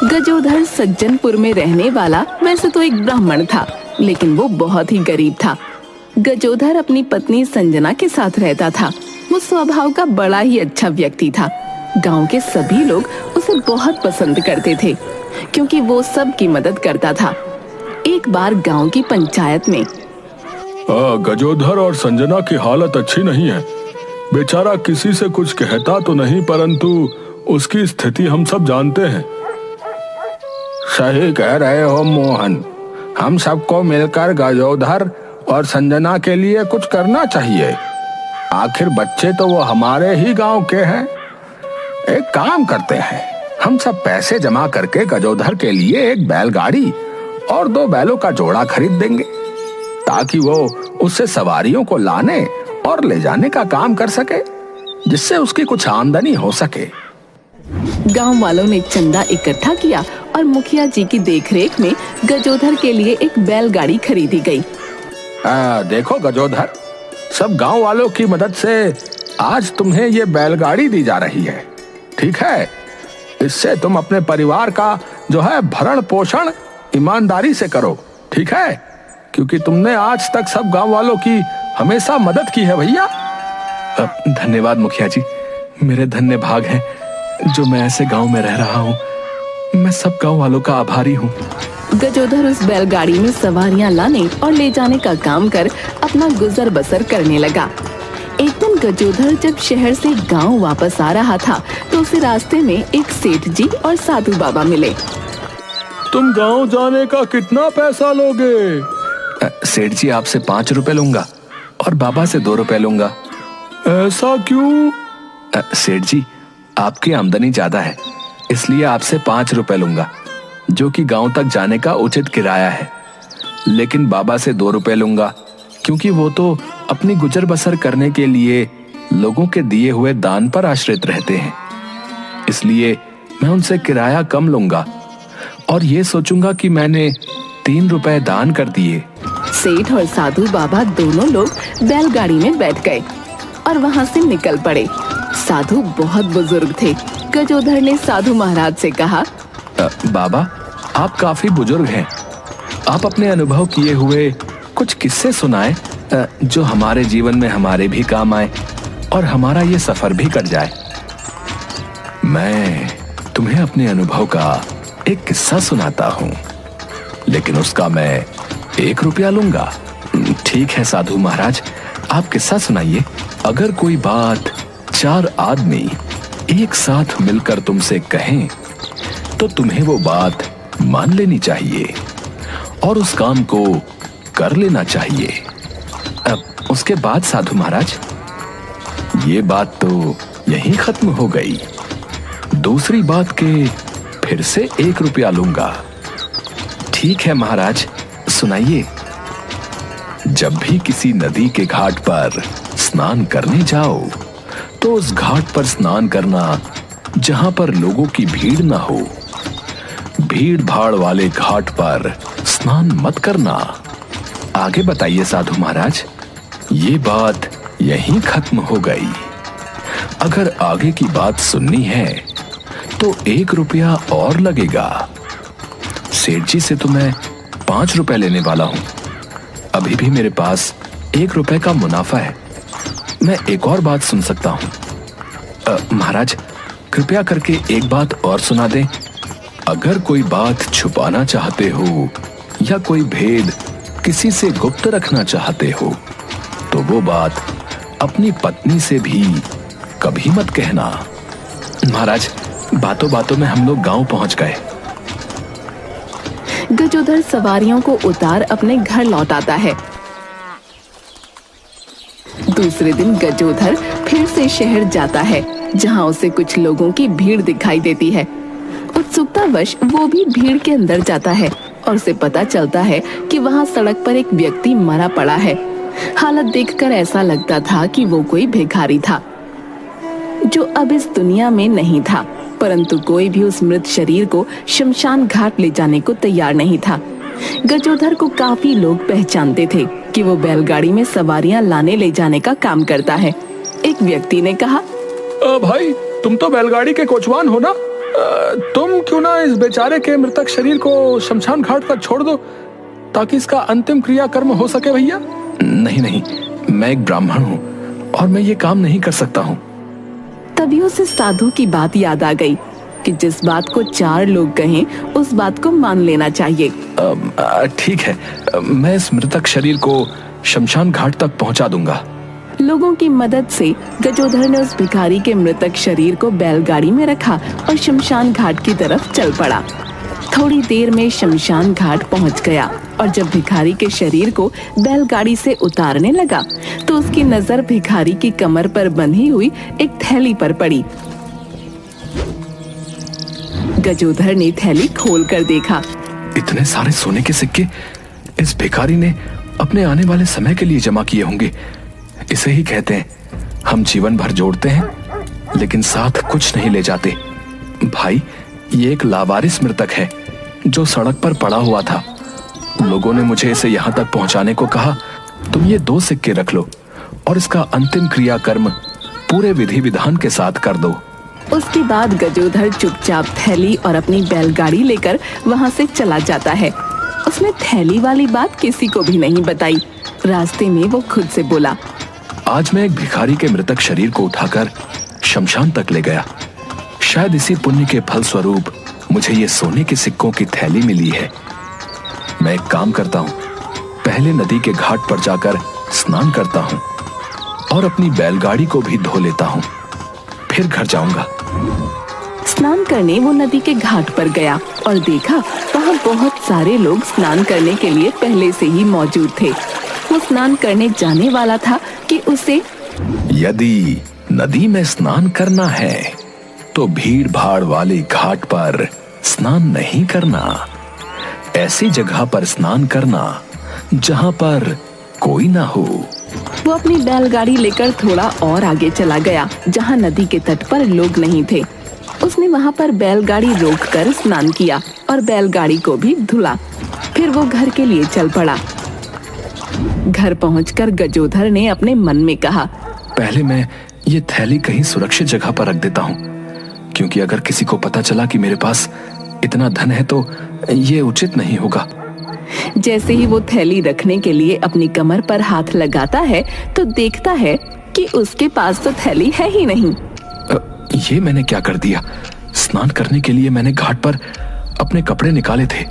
गजोधर सज्जनपुर में रहने वाला वैसे तो एक ब्राह्मण था, लेकिन वो बहुत ही गरीब था। गजोधर अपनी पत्नी संजना के साथ रहता था। वो स्वभाव का बड़ा ही अच्छा व्यक्ति था। गांव के सभी लोग उसे बहुत पसंद करते थे, क्योंकि वो सबकी मदद करता था। एक बार गांव की पंचायत में गजोधर और संजना की हालत अच्छी नहीं है। बेचारा किसी से कुछ कहता तो नहीं, परंतु उसकी स्थिति हम सब जानते हैं। सही कह रहे हो मोहन, हम सबको मिलकर गजोधर और संजना के लिए कुछ करना चाहिए। आखिर बच्चे तो वो हमारे ही गांव के हैं। एक काम करते हैं, हम सब पैसे जमा करके गजोधर के लिए एक बैलगाड़ी और 2 बैलों का जोड़ा खरीद देंगे, ताकि वो उससे सवारियों को लाने और ले जाने का काम कर सके, जिससे उसकी कुछ आमदनी हो सके। गांव वालों ने चंदा इकट्ठा किया और मुखिया जी की देखरेख में गजोधर के लिए एक बैलगाड़ी खरीदी गई। देखो गजोधर, सब गांव वालों की मदद से आज तुम्हें ये बैलगाड़ी दी जा रही है, ठीक है? इससे तुम अपने परिवार का जो है भरण पोषण ईमानदारी से करो, ठीक है? क्योंकि तुमने आज तक सब गांव वालों की हमेशा मदद की है भैया। धन्यवाद मुखिया जी, मेरे धन्य भाग हैं जो मैं ऐसे गांव में रह रहा हूँ। मैं सब गांव वालों का आभारी हूँ। गजोधर उस बैलगाड़ी में सवारियां लाने और ले जाने का काम कर अपना गुजर बसर करने लगा। एक दिन गजोधर जब शहर से गांव वापस आ रहा था, तो उसे रास्ते में एक सेठ जी और साधु बाबा मिले। तुम गांव जाने का कितना पैसा लोगे? सेठ जी, आपसे 5 रुपए लूंगा और बाबा से 2 रुपए लूंगा। ऐसा क्यों? सेठ जी, आपकी आमदनी ज्यादा है, इसलिए आपसे 5 रुपए लूंगा, जो कि गांव तक जाने का उचित किराया है। लेकिन बाबा से 2 रुपए लूंगा, क्योंकि वो तो अपनी गुजर बसर करने के लिए लोगों के दिए हुए दान पर आश्रित रहते हैं। इसलिए मैं उनसे किराया कम लूंगा और ये सोचूंगा कि मैंने 3 रुपए दान कर दिए। सेठ और साधु बाबा दोनों लोग बैलगाड़ी में बैठ गए और वहाँ से निकल पड़े। साधु बहुत बुजुर्ग थे। गजोधर ने साधु महाराज से कहा, बाबा, आप काफी बुजुर्ग हैं। आप अपने अनुभव किए हुए कुछ किस्से सुनाएं, जो हमारे जीवन में हमारे भी काम आए और हमारा ये सफर भी कट जाए। मैं तुम्हें अपने अनुभव का एक किस्सा सुनाता हूँ, लेकिन उसका मैं 1 रुपया लूंगा। ठीक है साधु महाराज, आप किस्सा सुनाइए। अगर कोई बात 4 आदमी एक साथ मिलकर तुमसे कहें, तो तुम्हें वो बात मान लेनी चाहिए और उस काम को कर लेना चाहिए। अब उसके बाद साधु महाराज? ये बात तो यहीं खत्म हो गई। दूसरी बात के फिर से 1 रुपया लूंगा। ठीक है महाराज, सुनाइए। जब भी किसी नदी के घाट पर स्नान करने जाओ, तो उस घाट पर स्नान करना जहां पर लोगों की भीड़ ना हो। भीड़ भाड़ वाले घाट पर स्नान मत करना। आगे बताइए साधु महाराज। ये बात यहीं खत्म हो गई। अगर आगे की बात सुननी है तो 1 रुपया और लगेगा। सेठ जी से तो मैं 5 रुपए लेने वाला हूं। अभी भी मेरे पास 1 रुपए का मुनाफा है। मैं एक और बात सुन सकता हूं। महाराज, कृपया करके एक बात और सुना दें। अगर कोई बात छुपाना चाहते हो या कोई भेद किसी से गुप्त रखना चाहते हो, तो वो बात अपनी पत्नी से भी कभी मत कहना। महाराज, बातों बातों में हम लोग गांव पहुंच गए। गजोधर सवारियों को उतार अपने घर लौट आता है। दूसरे दिन गजोधर फिर से शहर जाता है, जहां उसे कुछ लोगों की भीड़ दिखाई देती है। उत्सुकतावश वो भी भीड़ के अंदर जाता है और उसे पता चलता है कि वहां सड़क पर एक व्यक्ति मरा पड़ा है। हालत देखकर ऐसा लगता था कि वो कोई भिखारी था, जो अब इस दुनिया में नहीं था। परंतु कोई भी उस मृत शरीर को शमशान घाट ले जाने को तैयार नहीं था। गजोधर को काफी लोग पहचानते थे कि वो बैलगाड़ी में सवारियां लाने ले जाने का काम करता है। एक व्यक्ति ने कहा, भाई, तुम तो बैलगाड़ी के कोचवान हो ना? तुम क्यों ना इस बेचारे के मृतक शरीर को शमशान घाट पर छोड़ दो ताकि इसका अंतिम क्रियाकर्म हो सके भैया। नहीं नहीं, मैं एक ब्राह्मण हूँ और मैं ये काम नहीं कर सकता हूँ। तभी उसे साधु की बात याद आ गई कि जिस बात को 4 लोग कहें उस बात को मान लेना चाहिए। ठीक है, मैं इस मृतक शरीर को शमशान घाट तक पहुंचा दूंगा। लोगों की मदद से गजोधर ने उस भिखारी के मृतक शरीर को बैलगाड़ी में रखा और शमशान घाट की तरफ चल पड़ा। थोड़ी देर में शमशान घाट पहुंच गया और जब भिखारी के शरीर को बैलगाड़ी से उतारने लगा तो उसकी नजर भिखारी की कमर पर बंधी हुई एक थैली पर पड़ी। गजोधर ने थैली खोलकर देखा। इतने सारे सोने के सिक्के इस भिखारी ने अपने आने वाले समय के लिए जमा किए होंगे। इसे ही कहते हैं हम जीवन भर जोड़ते हैं लेकिन साथ कुछ नहीं ले जाते। भाई, ये एक लावारिस मृतक है जो सड़क पर पड़ा हुआ था। लोगों ने मुझे इसे यहाँ तक पहुँचाने को कहा। तुम ये 2 सिक्के रख लो और इसका अंतिम क्रियाकर्म पूरे विधि विधान के साथ कर दो। उसके बाद गजोधर चुपचाप थैली और अपनी बैलगाड़ी लेकर वहाँ से चला जाता है। उसने थैली वाली बात किसी को भी नहीं बताई। रास्ते में वो खुद से बोला, आज मैं एक भिखारी के मृतक शरीर को उठाकर शमशान तक ले गया। शायद इसी पुण्य के फल स्वरूप मुझे ये सोने के सिक्कों की थैली मिली है। मैं एक काम करता हूँ, पहले नदी के घाट पर जाकर स्नान करता हूँ और अपनी बैलगाड़ी को भी धो लेता हूँ, फिर घर जाऊंगा। स्नान करने वो नदी के घाट पर गया और देखा वहाँ बहुत सारे लोग स्नान करने के लिए पहले से ही मौजूद थे। वो स्नान करने जाने वाला था कि उसे यदि नदी में स्नान करना है तो भीड़ भाड़ वाले घाट पर स्नान नहीं करना। ऐसी जगह पर स्नान करना जहाँ पर कोई ना हो। वो अपनी बैलगाड़ी लेकर थोड़ा और आगे चला गया जहाँ नदी के तट पर लोग नहीं थे। उसने वहाँ पर बैलगाड़ी रोककर स्नान किया और बैलगाड़ी को भी धुला। फिर वो घर के लिए चल पड़ा। घर पहुंचकर गजोधर ने अपने मन में कहा, पहले मैं ये थैली कहीं सुरक्षित जगह पर रख देता हूँ, क्योंकि अगर किसी को पता चला कि मेरे पास इतना धन है तो ये उचित नहीं होगा। जैसे ही वो थैली रखने के लिए अपनी कमर पर हाथ लगाता है तो देखता है कि उसके पास तो थैली है ही नहीं। ये मैंने क्या कर दिया? स्नान करने के लिए मैंने घाट पर अपने कपड़े निकाले थे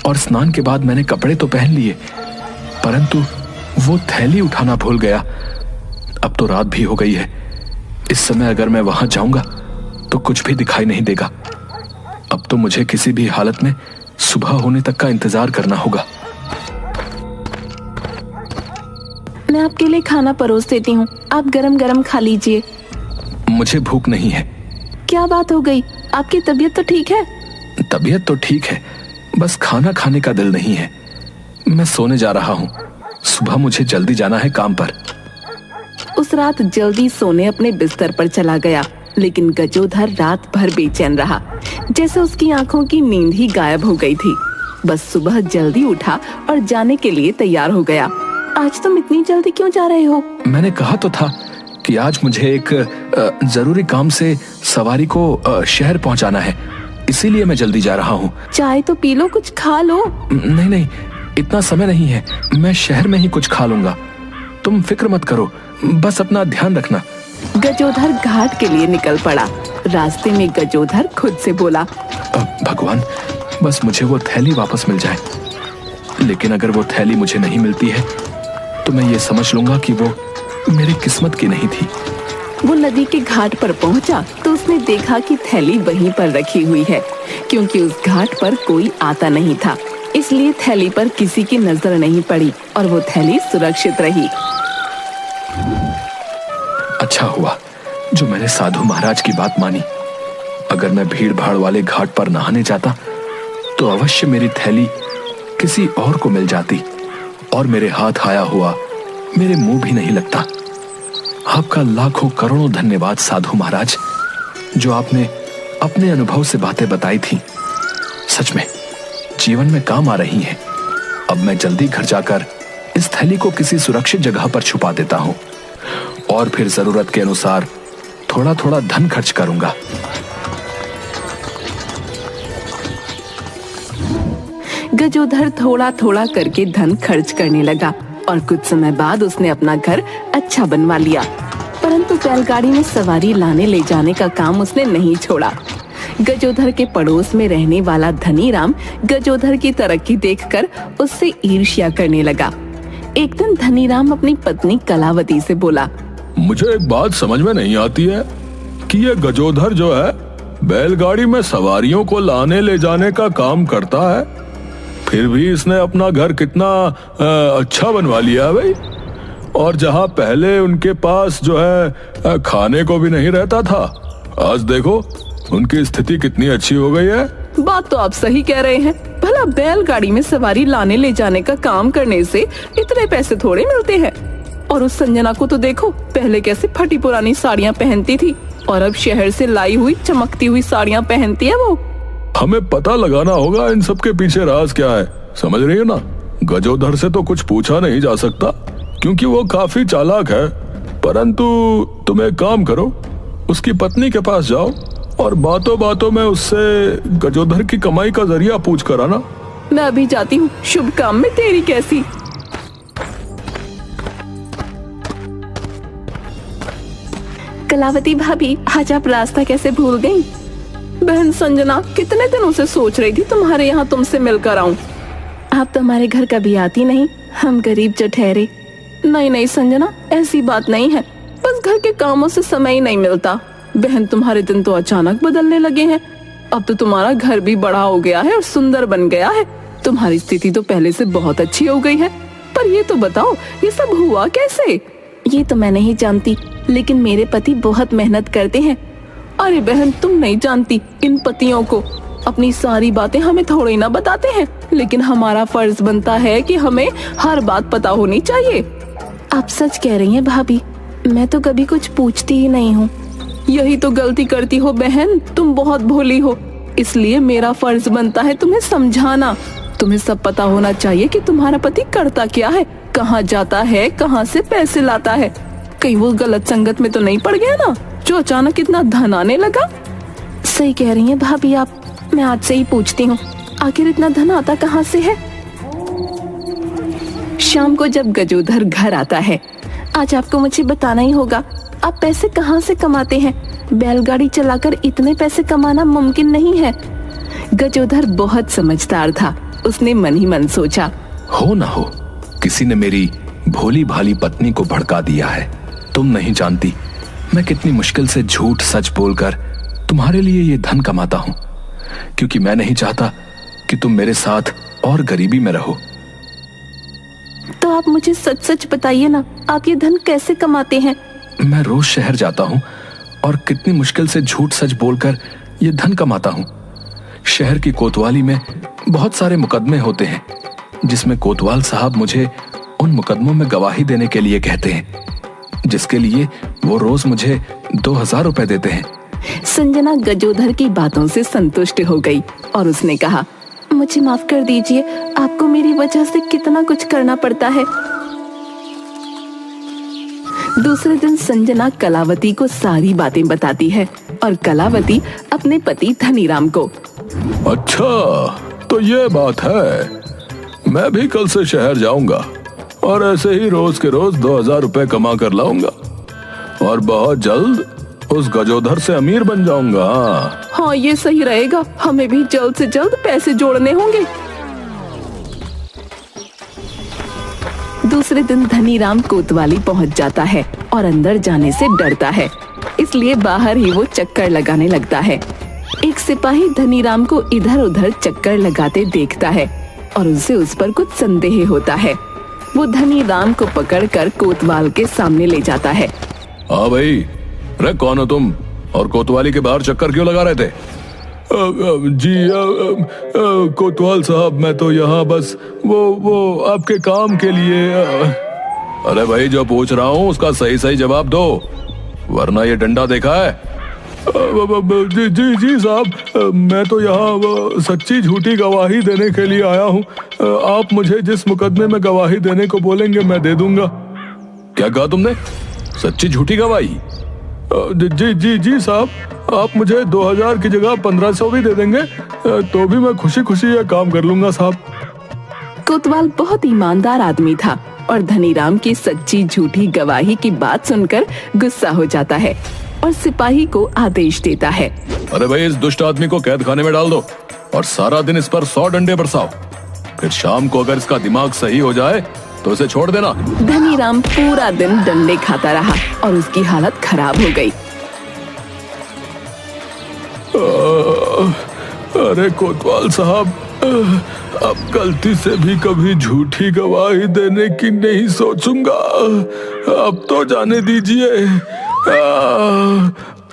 और स्नान के बाद मैंने कपड़े तो पहन लिए, परंतु वो थैली उठाना भूल गया। अब तो रात भी हो गई है। इस समय अगर मैं वहां जाऊंगा तो कुछ भी दिखाई नहीं देगा। अब तो मुझे किसी भी हालत में सुबह होने तक का इंतजार करना होगा। मैं आपके लिए खाना परोस देती हूँ, आप गरम गरम खा लीजिए। मुझे भूख नहीं है। क्या बात हो गई? आपकी तबीयत तो ठीक है? तबीयत तो ठीक है, बस खाना खाने का दिल नहीं है। मैं सोने जा रहा हूँ, सुबह मुझे जल्दी जाना है काम पर। उस रात जल्दी सोने अपने बिस्तर पर चला गया, लेकिन गजोधर रात भर बेचैन रहा, जैसे उसकी आंखों की नींद ही गायब हो गई थी। बस सुबह जल्दी उठा और जाने के लिए तैयार हो गया। आज तुम इतनी जल्दी क्यों जा रहे हो? मैंने कहा तो था कि आज मुझे एक जरूरी काम से सवारी को शहर पहुंचाना है, इसीलिए मैं जल्दी जा रहा हूँ। चाय तो पी लो, कुछ खा लो। नहीं नहीं, इतना समय नहीं है, मैं शहर में ही कुछ खा लूंगा। तुम फिक्र मत करो, बस अपना ध्यान रखना। गजोधर घाट के लिए निकल पड़ा। रास्ते में गजोधर खुद से बोला, भगवान, बस मुझे वो थैली वापस मिल जाए। लेकिन अगर वो थैली मुझे नहीं मिलती है तो मैं ये समझ लूंगा कि वो मेरी किस्मत की नहीं थी। वो नदी के घाट पर पहुंचा तो उसने देखा कि थैली वहीं पर रखी हुई है। क्योंकि उस घाट पर कोई आता नहीं था, इसलिए थैली पर किसी की नजर नहीं पड़ी और वो थैली सुरक्षित रही। अच्छा हुआ जो मैंने साधु महाराज की बात मानी। अगर मैं भीड़ भाड़ वाले घाट पर नहाने जाता तो अवश्य मेरी थैली किसी और को मिल जाती और मेरे हाथ आया हुआ मेरे मुंह भी नहीं लगता। आपका लाखों करोड़ों धन्यवाद साधु महाराज, जो आपने अपने अनुभव से बातें बताई थी, सच में जीवन में काम आ रही हैं। अब मैं जल्दी घर जाकर इस थैली को किसी सुरक्षित जगह पर छुपा देता हूं और फिर जरूरत के अनुसार थोड़ा थोड़ा धन खर्च करूंगा। गजोधर थोड़ा थोड़ा करके धन खर्च करने लगा और कुछ समय बाद उसने अपना घर अच्छा बनवा लिया। परंतु बैलगाड़ी में सवारी लाने ले जाने का काम उसने नहीं छोड़ा। गजोधर के पड़ोस में रहने वाला धनीराम गजोधर की तरक्की देखकर उससे ईर्ष्या करने लगा। एक दिन धनीराम अपनी पत्नी कलावती से बोला, मुझे एक बात समझ में नहीं आती है कि ये गजोधर जो है बैलगाड़ी में सवारियों को लाने ले जाने का काम करता है, फिर भी इसने अपना घर कितना अच्छा बनवा लिया है भाई। और जहाँ पहले उनके पास जो है खाने को भी नहीं रहता था, आज देखो उनकी स्थिति कितनी अच्छी हो गई है। बात तो आप सही कह रहे हैं। भला बैलगाड़ी में सवारी लाने ले जाने का काम करने से इतने पैसे थोड़े मिलते हैं। और उस संजना को तो देखो, पहले कैसे फटी पुरानी साड़ियाँ पहनती थी और अब शहर से लाई हुई चमकती हुई साड़ियाँ पहनती है वो। हमें पता लगाना होगा इन सब के पीछे राज क्या है, समझ रही हो ना। गजोधर से तो कुछ पूछा नहीं जा सकता क्योंकि वो काफी चालाक है। परंतु तुम एक काम करो, उसकी पत्नी के पास जाओ और बातों बातों में उससे गजोधर की कमाई का जरिया पूछ कर आना। मैं अभी जाती हूँ, शुभ काम में तेरी कैसी। कलावती भाभी, आज आप रास्ता कैसे भूल गईं? बहन संजना, कितने दिनों से सोच रही थी तुम्हारे यहाँ तुमसे मिलकर आऊं। आप तो हमारे घर कभी आती नहीं, हम गरीब जो ठहरे। नहीं नहीं संजना, ऐसी बात नहीं है, बस घर के कामों से समय ही नहीं मिलता। बहन, तुम्हारे दिन तो अचानक बदलने लगे हैं। अब तो तुम्हारा घर भी बड़ा हो गया है और सुंदर बन गया है। तुम्हारी स्थिति तो पहले से बहुत अच्छी हो गई है। पर ये तो बताओ, ये सब हुआ कैसे? ये तो मैं नहीं जानती, लेकिन मेरे पति बहुत मेहनत करते हैं। अरे बहन, तुम नहीं जानती इन पतियों को। अपनी सारी बातें हमें थोड़ी ना बताते हैं, लेकिन हमारा फर्ज बनता है कि हमें हर बात पता होनी चाहिए। आप सच कह रही हैं भाभी, मैं तो कभी कुछ पूछती ही नहीं हूँ। यही तो गलती करती हो बहन, तुम बहुत भोली हो। इसलिए मेरा फर्ज बनता है तुम्हें समझाना। तुम्हें सब पता होना चाहिए कि तुम्हारा पति करता क्या है, कहाँ जाता है, कहाँ से पैसे लाता है। कहीं वो गलत संगत में तो नहीं पड़ गया ना, जो अचानक इतना धन आने लगा। सही कह रही हैं भाभी आप, मैं आज से ही पूछती हूँ, आखिर इतना धन आता कहाँ से है। शाम को जब गजोधर घर आता है, आज आपको मुझे बताना ही होगा, आप पैसे कहाँ से कमाते हैं? बैलगाड़ी चलाकर इतने पैसे कमाना मुमकिन नहीं है। गजोधर बहुत समझदार था, उसने मन ही मन सोचा, हो ना हो, किसी ने मेरी भोली भाली पत्नी को भड़का दिया है। तुम नहीं जानती मैं कितनी मुश्किल से झूठ सच बोलकर तुम्हारे लिए ये धन कमाता हूं, क्योंकि मैं नहीं चाहता कि तुम मेरे साथ और गरीबी में रहो। तो आप मुझे सच सच बताइए ना, आप ये धन कैसे कमाते हैं? मैं रोज शहर जाता हूँ और कितनी मुश्किल से झूठ सच बोलकर ये धन कमाता हूँ। शहर की कोतवाली में बहुत सारे मुकदमे होते हैं, जिसमें कोतवाल साहब मुझे उन मुकदमों में गवाही देने के लिए कहते हैं, जिसके लिए वो रोज मुझे 2000 रुपए देते हैं। संजना गजोधर की बातों से संतुष्ट हो गई और उसने कहा, मुझे माफ कर दीजिए, आपको मेरी वजह से कितना कुछ करना पड़ता है। दूसरे दिन संजना कलावती को सारी बातें बताती है और कलावती अपने पति धनीराम को। अच्छा, तो ये बात है। मैं भी कल से शहर जाऊंगा और ऐसे ही रोज के रोज 2000 रुपए कमा कर लाऊंगा और बहुत जल्द उस गजोधर से अमीर बन जाऊंगा। हाँ, ये सही रहेगा, हमें भी जल्द से जल्द पैसे जोड़ने होंगे। दूसरे दिन धनीराम कोतवाली पहुंच जाता है और अंदर जाने से डरता है, इसलिए बाहर ही वो चक्कर लगाने लगता है। एक सिपाही धनीराम को इधर उधर चक्कर लगाते देखता है और उसे उस पर कुछ संदेह होता है। वो धनीराम को पकड़कर कोतवाल के सामने ले जाता है। हाँ भाई, रे कौन हो तुम और कोतवाली के बाहर चक्कर क्यों लगा रहे थे? जी कोतवाल साहब, मैं तो यहाँ बस वो आपके काम के लिए। अरे भाई, जो पूछ रहा हूँ उसका सही सही जवाब दो, वरना ये डंडा देखा है? जी जी जी साहब, मैं तो यहाँ सच्ची झूठी गवाही देने के लिए आया हूँ। आप मुझे जिस मुकदमे में गवाही देने को बोलेंगे मैं दे दूंगा। क्या कहा तुमने? सच्ची झूठी गवाही? जी जी जी साहब, आप मुझे 2000 की जगह 1500 भी दे देंगे तो भी मैं खुशी खुशी ये काम कर लूंगा साहब। कोतवाल बहुत ईमानदार आदमी था और धनीराम की सच्ची झूठी गवाही की बात सुनकर गुस्सा हो जाता है और सिपाही को आदेश देता है। अरे भाई, इस दुष्ट आदमी को कैद खाने में डाल दो और सारा दिन इस पर 100 डंडे बरसाओ। फिर शाम को अगर इसका दिमाग सही हो जाए तो इसे छोड़ देना। धनीराम पूरा दिन डंडे खाता रहा और उसकी हालत खराब हो गई। अरे कोतवाल साहब, अब गलती से भी कभी झूठी गवाही देने की नहीं सोचूंगा। अब तो जाने दीजिए।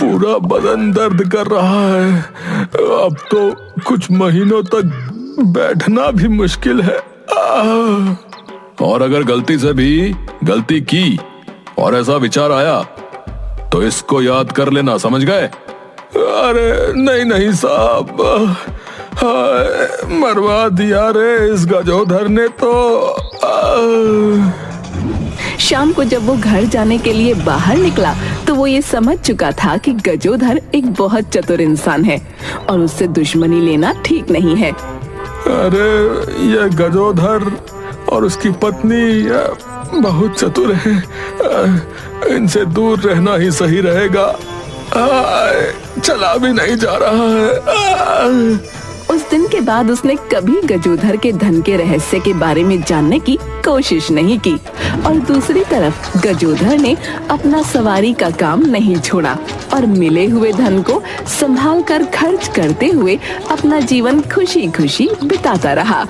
पूरा बदन दर्द कर रहा है। अब तो कुछ महीनों तक बैठना भी मुश्किल है। और अगर गलती से भी गलती की और ऐसा विचार आया तो इसको याद कर लेना, समझ गए? अरे नहीं नहीं साहब, मरवा दिया रे इस गजोधर ने तो। शाम को जब वो घर जाने के लिए बाहर निकला तो वो ये समझ चुका था कि गजोधर एक बहुत चतुर इंसान है और उससे दुश्मनी लेना ठीक नहीं है। अरे ये गजोधर और उसकी पत्नी बहुत चतुर है, इनसे दूर रहना ही सही रहेगा। चला भी नहीं जा रहा है। उस दिन के बाद उसने कभी गजोधर के धन के रहस्य के बारे में जानने की कोशिश नहीं की और दूसरी तरफ गजोधर ने अपना सवारी का काम नहीं छोड़ा और मिले हुए धन को संभाल कर खर्च करते हुए अपना जीवन खुशी खुशी बिताता रहा।